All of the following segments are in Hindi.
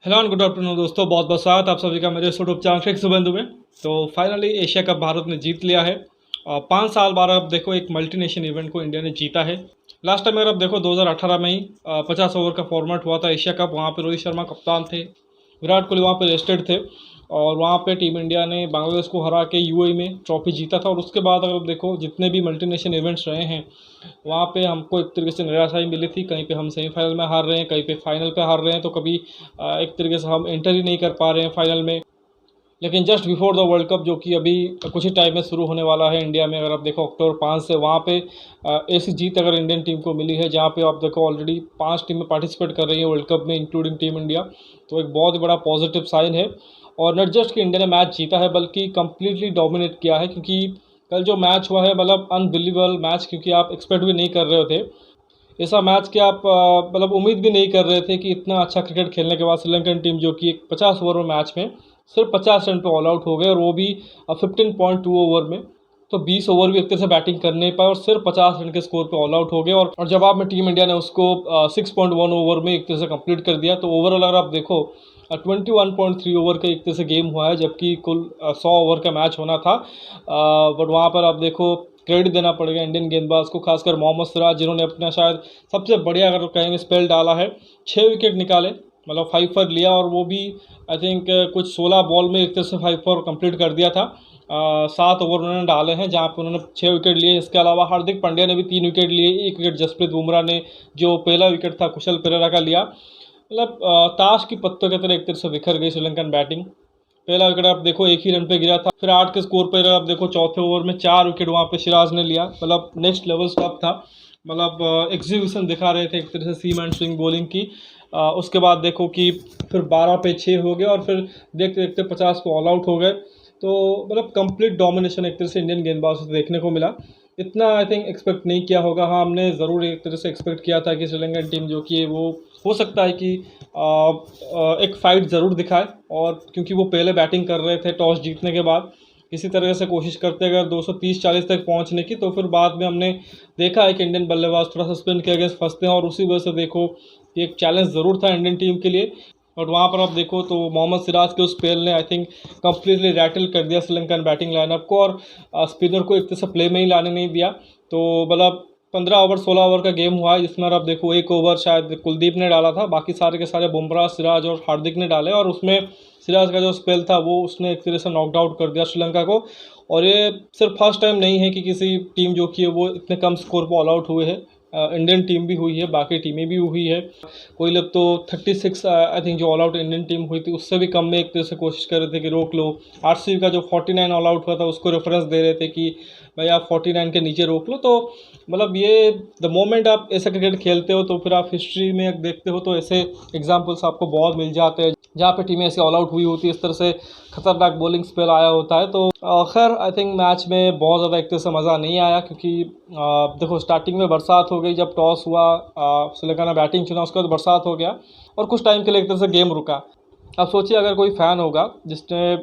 हेलो एंड गुड आफ्टरनून दोस्तों, बहुत बहुत स्वागत आप सभी का मेरे यूट्यूब चैनल सुबंधु में। तो फाइनली एशिया कप भारत ने जीत लिया है। 5 साल बाद अब देखो एक मल्टीनेशनल इवेंट को इंडिया ने जीता है। लास्ट टाइम अगर आप देखो 2018 में ही 50 ओवर का फॉर्मेट हुआ था एशिया कप। वहाँ पे रोहित शर्मा कप्तान थे, विराट कोहली वहाँ पे रेस्टेड थे और वहाँ पे टीम इंडिया ने बांग्लादेश को हरा के यूएई में ट्रॉफी जीता था। और उसके बाद अगर आप देखो जितने भी मल्टीनेशनल इवेंट्स रहे हैं वहाँ पे हमको एक तरीके से निराशा ही मिली थी। कहीं पे हम सेमीफाइनल में हार रहे हैं, कहीं पे फाइनल पे हार रहे हैं, तो कभी एक तरीके से हम एंटर ही नहीं कर पा रहे हैं फाइनल में। लेकिन just before the world cup जो कि अभी कुछ ही टाइम में शुरू होने वाला है इंडिया में, अगर आप देखो अक्टूबर 5 से, वहाँ पे ऐसी जीत अगर इंडियन टीम को मिली है जहाँ पे आप देखो ऑलरेडी 5 टीमें पार्टिसिपेट कर रही हैं वर्ल्ड कप में इंक्लूडिंग टीम इंडिया, तो एक बहुत बड़ा पॉजिटिव साइन है। और नॉट जस्ट कि इंडिया ने मैच जीता है बल्कि कम्प्लीटली डोमिनेट किया है, क्योंकि कल जो मैच हुआ है मतलब अनबिलीवेबल मैच, क्योंकि आप एक्सपेक्ट भी नहीं कर रहे थे ऐसा मैच कि आप मतलब उम्मीद भी नहीं कर रहे थे कि इतना अच्छा क्रिकेट खेलने के बाद श्रीलंकन टीम जो कि एक 50 ओवर मैच में सिर्फ 50 रन पे ऑल आउट हो गए, और वो भी 15.2 ओवर में। तो 20 ओवर भी एक तरह से बैटिंग कर नहीं पाए और सिर्फ 50 रन के स्कोर पे ऑल आउट हो गए। और जवाब में टीम इंडिया ने उसको 6.1 ओवर में एक तरह से कंप्लीट कर दिया। तो ओवरऑल अगर आप देखो 21.3 ओवर का एक तरह से गेम हुआ है, जबकि कुल 100 ओवर का मैच होना था। बट वहाँ पर आप देखो क्रेडिट देना पड़ेगा इंडियन गेंदबाज को, खासकर मोहम्मद सिराज, जिन्होंने अपना शायद सबसे बढ़िया अगर कहेंगे स्पेल डाला है। 6 विकेट निकाले, मतलब 5 पर लिया, और वो भी आई थिंक कुछ 16 बॉल में एक तरह से 5 पर कंप्लीट कर दिया था। 7 ओवर उन्होंने डाले हैं जहाँ पे उन्होंने 6 विकेट लिए। इसके अलावा हार्दिक पांड्या ने भी 3 विकेट लिए, 1 विकेट जसप्रीत बुमराह ने जो पहला विकेट था कुशल पेरेरा का लिया। मतलब ताश की पत्तों की तरह एक तरह से बिखर गई श्रीलंकन बैटिंग। पहला विकेट आप देखो 1 ही रन पे गिरा था, फिर 8 के स्कोर पर आप देखो चौथे ओवर में 4 विकेट वहाँ पे सिराज ने लिया। मतलब नेक्स्ट लेवल स्टॉप था, मतलब एग्जीबिशन दिखा रहे थे एक तरह से सीम एंड स्विंग बॉलिंग की। उसके बाद देखो कि फिर 12 पे 6 हो गया और फिर देखते देखते 50 पे ऑल आउट हो गए। तो मतलब कंप्लीट डोमिनेशन एक तरह से इंडियन गेंदबाजों से देखने को मिला। इतना आई थिंक एक्सपेक्ट नहीं किया होगा। हाँ, हमने ज़रूर एक तरह से एक्सपेक्ट किया था कि श्रीलंकन टीम जो कि वो हो सकता है कि एक फ़ाइट ज़रूर दिखाए, और क्योंकि वो पहले बैटिंग कर रहे थे टॉस जीतने के बाद, किसी तरह से कोशिश करते अगर 230-40 तक पहुंचने की, तो फिर बाद में हमने देखा है कि इंडियन बल्लेबाज थोड़ा सा स्पिन के अगेंस्ट फंसते हैं, और उसी वजह से देखो कि एक चैलेंज ज़रूर था इंडियन टीम के लिए। और वहाँ पर आप देखो तो मोहम्मद सिराज के उस स्पेल ने आई थिंक कम्प्लीटली रैटल कर दिया श्रीलंकन बैटिंग लाइनअप को, और स्पिनर को एक तरह से प्ले में ही लाने नहीं दिया। तो मतलब 15 ओवर 16 ओवर का गेम हुआ है, जिसमें आप देखो 1 ओवर शायद कुलदीप ने डाला था, बाकी सारे के सारे बुमराह, सिराज और हार्दिक ने डाले, और उसमें सिराज का जो स्पेल था वो उसने एक तरह से नॉकड आउट कर दिया श्रीलंका को। और ये सिर्फ फर्स्ट टाइम नहीं है कि किसी टीम जो कि है वो इतने कम स्कोर पर ऑल आउट हुए हैं। इंडियन टीम भी हुई है, बाकी टीमें भी हुई है। कोई लोग तो 36 आई थिंक जो ऑल आउट इंडियन टीम हुई थी उससे भी कम में एक तरह से कोशिश कर रहे थे कि रोक लो। आरसीबी का जो 49 ऑल आउट हुआ था उसको रेफरेंस दे रहे थे कि भाई आप 49 के नीचे रोक लो। तो मतलब ये द मोमेंट आप ऐसा क्रिकेट खेलते हो तो फिर आप हिस्ट्री में देखते हो तो ऐसे एग्जाम्पल्स आपको बहुत मिल जाते हैं जहाँ पे टीमें ऐसे ऑल आउट हुई होती है, इस तरह से खतरनाक बॉलिंग स्पेल आया होता है। तो खैर आई थिंक मैच में बहुत ज़्यादा एक तरह से मज़ा नहीं आया, क्योंकि देखो स्टार्टिंग में बरसात हो गई, जब टॉस हुआ श्रीलंका ने बैटिंग चुना, उसके बाद बरसात हो गया और कुछ टाइम के लिए एक तरह से गेम रुका। अब सोचिए अगर कोई फ़ैन होगा जिसने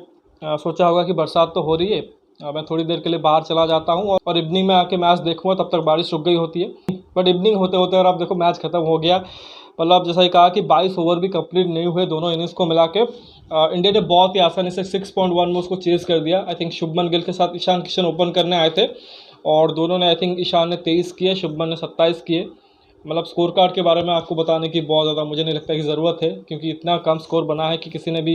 सोचा होगा कि बरसात तो हो रही है, मैं थोड़ी देर के लिए बाहर चला जाता हूँ और इवनिंग में आके मैच देखूँगा, तब तक बारिश रुक गई होती है। बट इवनिंग होते होते और आप देखो मैच ख़त्म हो गया। मतलब जैसा ही कहा कि 22 ओवर भी कंप्लीट नहीं हुए दोनों इनिंग्स को मिला के, इंडिया ने बहुत ही आसानी से 6.1 में उसको चेज़ कर दिया। आई थिंक शुभमन गिल के साथ ईशान किशन ओपन करने आए थे और दोनों ने आई थिंक ईशान ने 23 किए, शुभमन ने 27 किए। मतलब स्कोर कार्ड के बारे में आपको बताने की बहुत ज़्यादा मुझे नहीं लगता कि ज़रूरत है, क्योंकि इतना कम स्कोर बना है कि किसी ने भी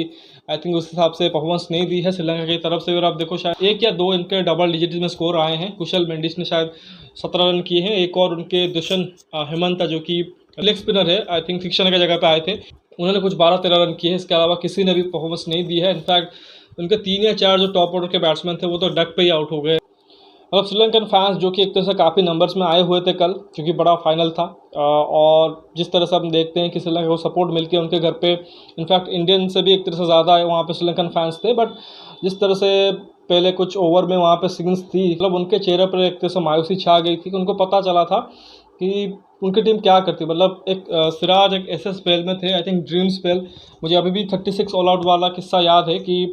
आई थिंक उस हिसाब से परफॉर्मेंस नहीं दी है श्रीलंका की तरफ से। और आप देखो शायद 1 या 2 इनके डबल डिजिट में स्कोर आए हैं। कुशल मेंडिस ने शायद 17 रन किए हैं, एक और उनके दुष्यंत हेमंत जो कि लेग स्पिनर है, आई थिंक फिक्शन की जगह पे आए थे, उन्होंने कुछ 12-13 रन किए हैं। इसके अलावा किसी ने भी परफॉर्मेंस नहीं दी है। इनफैक्ट उनके 3 या 4 जो टॉप ऑर्डर के बैट्समैन थे वो तो डक पे ही आउट हो गए। मतलब श्रीलंकन फैंस जो कि एक तरह से काफ़ी नंबर्स में आए हुए थे कल, क्योंकि बड़ा फाइनल था, और जिस तरह से हम देखते हैं कि श्रीलंका को सपोर्ट मिलकर उनके घर पे इनफैक्ट इंडियन से भी एक तरह से ज़्यादा वहाँ पे श्रीलंकन फैंस थे। बट जिस तरह से पहले कुछ ओवर में वहाँ पे सिग्नल्स थी, मतलब उनके चेहरे पर एक तरह से मायूसी छा गई थी कि उनको पता चला था कि उनकी टीम क्या करती। मतलब एक सिराज एक ऐसे स्पेल में थे, आई थिंक ड्रीम स्पेल। मुझे अभी भी 36 ऑल आउट वाला किस्सा याद है कि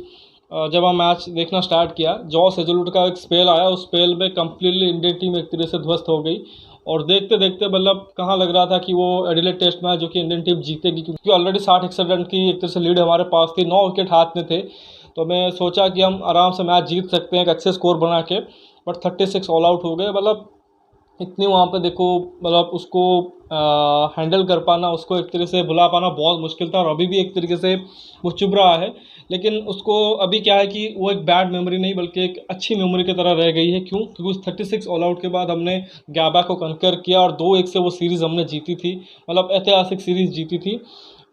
जब हम मैच देखना स्टार्ट किया, जॉस हेजलवुड का एक स्पेल आया, उस स्पेल में कम्प्लीटली इंडियन टीम एक तरह से ध्वस्त हो गई और देखते देखते मतलब कहाँ लग रहा था कि वो एडिलेड टेस्ट मैच जो कि इंडियन टीम जीतेगी, क्योंकि ऑलरेडी 60-61 रन की एक तरह से लीड हमारे पास थी, 9 विकेट हाथ में थे। तो मैं सोचा कि हम आराम से मैच जीत सकते हैं एक अच्छे स्कोर बना के, बट 36 ऑल आउट हो गए। मतलब इतनी वहाँ पे देखो, मतलब उसको हैंडल कर पाना, उसको एक तरीके से भुला पाना बहुत मुश्किल था, और अभी भी एक तरीके से वो चुभ रहा है। लेकिन उसको अभी क्या है कि वो एक बैड मेमोरी नहीं बल्कि एक अच्छी मेमोरी की तरह रह गई है। क्यों? क्योंकि उस 36 ऑल आउट के बाद हमने गैबा को कंकर किया और 2-1 से वो सीरीज़ हमने जीती थी, मतलब ऐतिहासिक सीरीज़ जीती थी।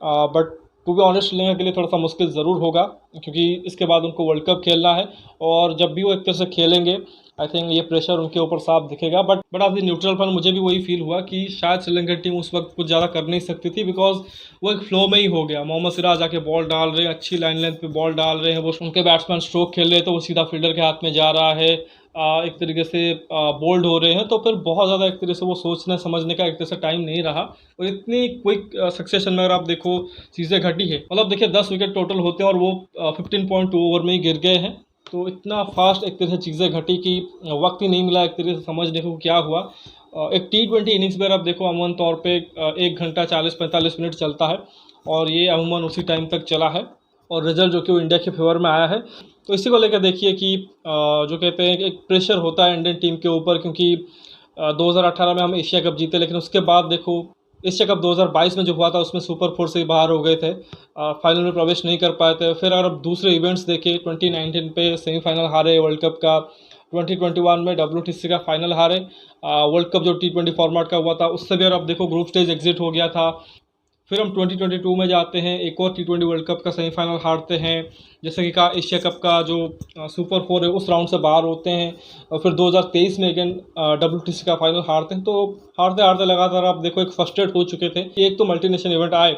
But to be honest Sri Lanka के लिए थोड़ा सा मुश्किल ज़रूर होगा, क्योंकि इसके बाद उनको वर्ल्ड कप खेलना है, और जब भी वो एक तरह से खेलेंगे आई थिंक ये प्रेशर उनके ऊपर साफ दिखेगा। But as the neutral fan मुझे भी वही फील हुआ कि शायद श्रीलंका टीम उस वक्त कुछ ज़्यादा कर नहीं सकती थी, बिकॉज वो एक फ्लो में ही हो गया। मोहम्मद सिराज आके बॉल डाल रहे हैं, अच्छी लाइन लेंथ पे बॉल डाल रहे हैं, वो उनके बैट्समैन स्ट्रोक खेल रहे हैं तो वो सीधा फील्डर के हाथ में जा रहा है, एक तरीके से बोल्ड हो रहे हैं, तो फिर बहुत ज़्यादा एक तरीके से वो सोचने समझने का एक तरह से टाइम नहीं रहा। और इतनी क्विक सक्सेशन में अगर आप देखो चीज़ें घटी है, मतलब देखिए 10 विकेट टोटल होते हैं और वो 15.2 ओवर में ही गिर गए हैं। तो इतना फास्ट एक तरह से चीज़ें घटी कि वक्त ही नहीं मिला एक तरीके से समझने को क्या हुआ। एक T20 इनिंग्स में आप देखो अमूमन तौर पे 1 घंटा 40-45 मिनट चलता है, और ये अमूमन उसी टाइम तक चला है, और रिजल्ट जो कि वो इंडिया के फेवर में आया है। तो इसी को लेकर देखिए कि जो कहते हैं कि एक प्रेशर होता है इंडियन टीम के ऊपर, क्योंकि 2018 में हम एशिया कप जीते, लेकिन उसके बाद देखो एशिया कप 2022 में जो हुआ था उसमें सुपर 4 से ही बाहर हो गए थे, फाइनल में प्रवेश नहीं कर पाए थे। फिर अगर आप दूसरे इवेंट्स देखें, 2019 पे सेमीफाइनल हारे वर्ल्ड कप का, 2021 में WTC का फाइनल हारे, वर्ल्ड कप जो T20 फॉर्मेट का हुआ था उससे भी अगर आप देखो ग्रुप स्टेज एग्जिट हो गया था। फिर हम 2022 में जाते हैं, एक और T20 वर्ल्ड कप का सेमीफाइनल हारते हैं, जैसे कि कहा एशिया कप का जो सुपर 4 है उस राउंड से बाहर होते हैं, और फिर 2023 में अगेन WTC का फाइनल हारते हैं। तो हारते हारते लगातार आप देखो एक फर्स्ट्रेट हो चुके थे। एक तो मल्टीनेशनल इवेंट आए,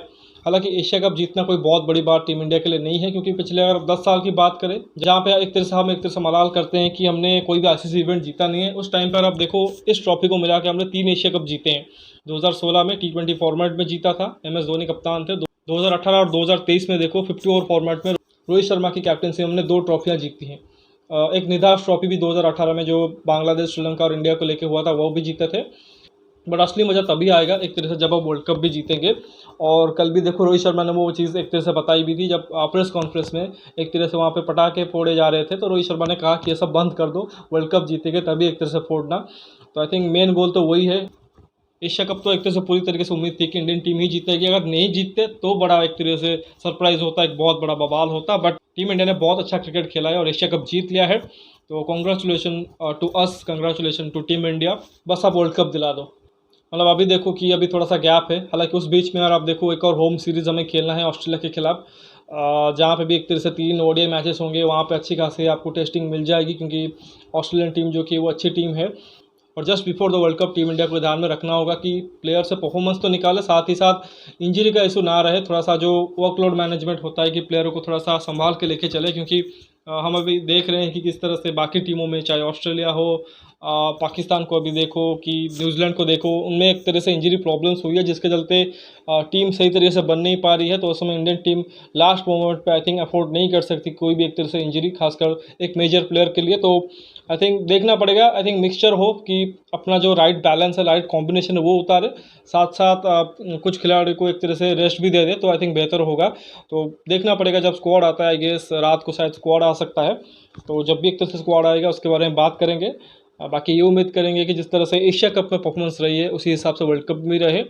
हालांकि एशिया कप जीतना कोई बहुत बड़ी बात टीम इंडिया के लिए नहीं है, क्योंकि पिछले अगर 10 साल की बात करें जहाँ पे एक तरह से हम एक तरह से मलाल करते हैं कि हमने कोई भी ICC इवेंट जीता नहीं है, उस टाइम पर आप देखो इस ट्रॉफी को मिला के हमने 3 एशिया कप जीते हैं। 2016 में T20 फॉर्मेट में जीता था, MS धोनी कप्तान थे। 2018 और 2023 में देखो 50 ओवर फॉर्मेट में रोहित शर्मा की कैप्टनसी में हमने 2 ट्रॉफियाँ जीती हैं। एक निदास ट्रॉफी भी 2018 में जो बांग्लादेश, श्रीलंका और इंडिया को लेकर हुआ था वो भी जीते थे। बट असली मज़ा तभी आएगा एक तरह से जब आप वर्ल्ड कप भी जीतेंगे। और कल भी देखो रोहित शर्मा ने वो चीज़ एक तरह से बताई भी थी, जब प्रेस कॉन्फ्रेंस में एक तरह से वहाँ पे पटाखे फोड़े जा रहे थे तो रोहित शर्मा ने कहा कि ये सब बंद कर दो, वर्ल्ड कप जीतेंगे तभी एक तरह से फोड़ना। तो आई थिंक मेन गोल तो वही है। एशिया कप तो एक तरह से पूरी तरीके से उम्मीद थी कि इंडियन टीम ही जीतेगी, अगर नहीं जीतते तो बड़ा एक तरह से सरप्राइज होता, एक बहुत बड़ा बवाल होता। बट टीम इंडिया ने बहुत अच्छा क्रिकेट खेला है और एशिया कप जीत लिया है, तो congratulation to us, congratulation to team India. बस आप वर्ल्ड कप दिला दो। मतलब अभी देखो कि अभी थोड़ा सा गैप है, हालांकि उस बीच में अगर आप देखो एक और होम सीरीज़ हमें खेलना है ऑस्ट्रेलिया के खिलाफ, जहाँ पे भी एक तरह से 3 ODI मैचेस होंगे, वहाँ पे अच्छी खासी आपको टेस्टिंग मिल जाएगी, क्योंकि ऑस्ट्रेलियन टीम जो कि वो अच्छी टीम है। और just before the world cup team India को ध्यान में रखना होगा कि प्लेयर से परफॉर्मेंस तो निकाले, साथ ही साथ इंजरी का इशू ना रहे। थोड़ा सा जो वर्कलोड मैनेजमेंट होता है कि प्लेयरों को थोड़ा सा संभाल के लेके चले, क्योंकि हम अभी देख रहे हैं कि किस तरह से बाकी टीमों में, चाहे ऑस्ट्रेलिया हो, पाकिस्तान को अभी देखो कि न्यूजीलैंड को देखो, उनमें एक तरह से इंजरी प्रॉब्लम्स हुई है जिसके चलते टीम सही तरीके से बन नहीं पा रही है। तो उस समय इंडियन टीम लास्ट मोमेंट पे आई थिंक अफोर्ड नहीं कर सकती कोई भी एक तरह से इंजरी, खासकर एक मेजर प्लेयर के लिए। तो आई थिंक देखना पड़ेगा, आई थिंक मिक्सचर हो कि अपना जो राइट बैलेंस है, राइट कॉम्बिनेशन है वो उतारे, साथ साथ कुछ खिलाड़ी को एक तरह से रेस्ट भी दे दे, तो आई थिंक बेहतर होगा। तो देखना पड़ेगा जब स्क्वाड आता है, आई गेस रात को शायद स्क्वाड आ सकता है, तो जब भी एक तरह से स्क्वाड आएगा उसके बारे में बात करेंगे। बाकी ये उम्मीद करेंगे कि जिस तरह से एशिया कप में परफॉर्मेंस रही है उसी हिसाब से वर्ल्ड कप में रहे।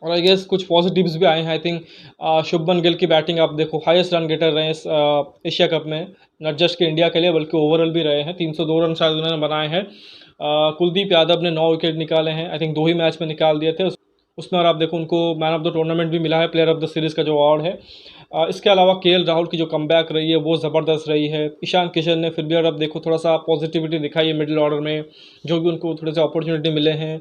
और आई गेस कुछ पॉजिटिव्स भी आए हैं। आई थिंक शुभमन गिल की बैटिंग आप देखो, हाईएस्ट रन गेटर रहे इस एशिया कप में, नॉट जस्ट के इंडिया के लिए बल्कि ओवरऑल भी रहे हैं। 302 रन शायद उन्होंने बनाए हैं। कुलदीप यादव ने 9 विकेट निकाले हैं, आई थिंक 2 ही मैच में निकाल दिए थे। उसमें और आप देखो उनको मैन ऑफ द टूर्नामेंट भी मिला है, प्लेयर ऑफ द सीरीज़ का जो अवार्ड है। इसके अलावा KL राहुल की जो कमबैक रही है वो ज़बरदस्त रही है। ईशान किशन ने फिर भी और अब देखो थोड़ा सा पॉजिटिविटी दिखाई है मिडिल ऑर्डर में, जो भी उनको थोड़े से अपॉर्चुनिटी मिले हैं।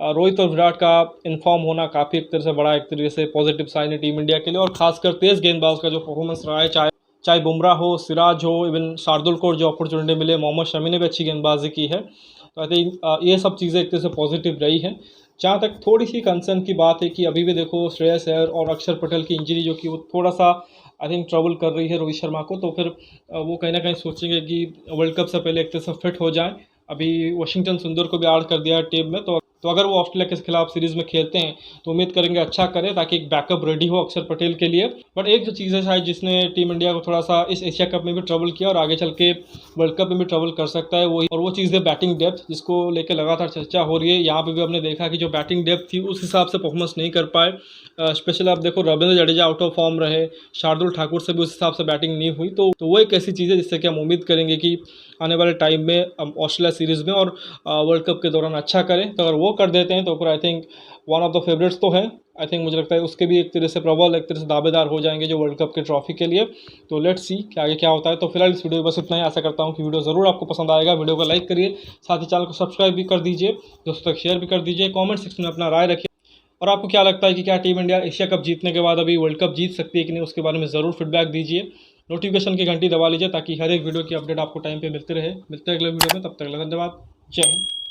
रोहित और विराट का इन्फॉर्म होना काफ़ी एक तरह से बड़ा एक तरीके से पॉजिटिव साइन है टीम इंडिया के लिए। और खासकर तेज़ गेंदबाज का जो परफॉर्मेंस रहा है, चाहे चाहे बुमराह हो, सिराज हो, इवन शार्दुल को जो अपॉर्चुनिटी मिले, मोहम्मद शमी ने भी अच्छी गेंदबाजी की है। तो आई थिंक ये सब चीज़ें एक तरह से पॉजिटिव रही हैं। जहाँ तक थोड़ी सी कंसर्न की बात है कि अभी भी देखो श्रेयस अय्यर और अक्षर पटेल की इंजरी जो कि वो थोड़ा सा आई थिंक ट्रबल कर रही है रोहित शर्मा को, तो फिर वो कहीं ना कहीं सोचेंगे कि वर्ल्ड कप से पहले एक तरह से फिट हो जाए। अभी वाशिंगटन सुंदर को भी ऐड कर दिया है टीम में, तो तो अगर वो ऑस्ट्रेलिया के खिलाफ सीरीज़ में खेलते हैं तो उम्मीद करेंगे अच्छा करें, ताकि एक बैकअप रेडी हो अक्षर पटेल के लिए। बट एक जो चीज़ है शायद जिसने टीम इंडिया को थोड़ा सा इस एशिया कप में भी ट्रबल किया और आगे चल के वर्ल्ड कप में भी ट्रबल कर सकता है, वो चीज़ है बैटिंग डेप्थ, जिसको लेकर लगातार चर्चा हो रही है। यहाँ पे भी हमने देखा कि जो बैटिंग डेप्थ थी उस हिसाब से परफॉर्मेंस नहीं कर पाए। स्पेशली आप देखो Ravindra Jadeja out of form रहे, शार्दुल ठाकुर से भी उस हिसाब से बैटिंग नहीं हुई। तो वो एक ऐसी चीज़ है जिससे कि हम उम्मीद करेंगे कि आने वाले टाइम में ऑस्ट्रेलिया सीरीज़ में और वर्ल्ड कप के दौरान अच्छा करें। तो अगर वो कर देते हैं तो फिर I think one of the favourites तो है। आई थिंक मुझे लगता है उसके भी एक तरह से प्रबल, एक तरह से दावेदार हो जाएंगे जो वर्ल्ड कप के ट्रॉफी के लिए। तो लेट्स सी कि आगे क्या होता है। तो फिलहाल इस वीडियो में बस इतना ही। आशा करता हूँ कि वीडियो ज़रूर आपको पसंद आएगा। वीडियो को लाइक करिए, साथ ही चैनल को सब्सक्राइब भी कर दीजिए, दोस्तों तक शेयर भी कर दीजिए, कॉमेंट सेक्शन में अपना राय रखिए। और आपको क्या लगता है कि क्या टीम इंडिया एशिया कप जीतने के बाद अभी वर्ल्ड कप जीत सकती है कि नहीं, उसके बारे में ज़रूर फीडबैक दीजिए। नोटिफिकेशन की घंटी दबा लीजिए ताकि हर एक वीडियो की अपडेट आपको टाइम पे मिलते रहे। मिलते हैं अगले वीडियो में, तब तक धन्यवाद। जय हिंद।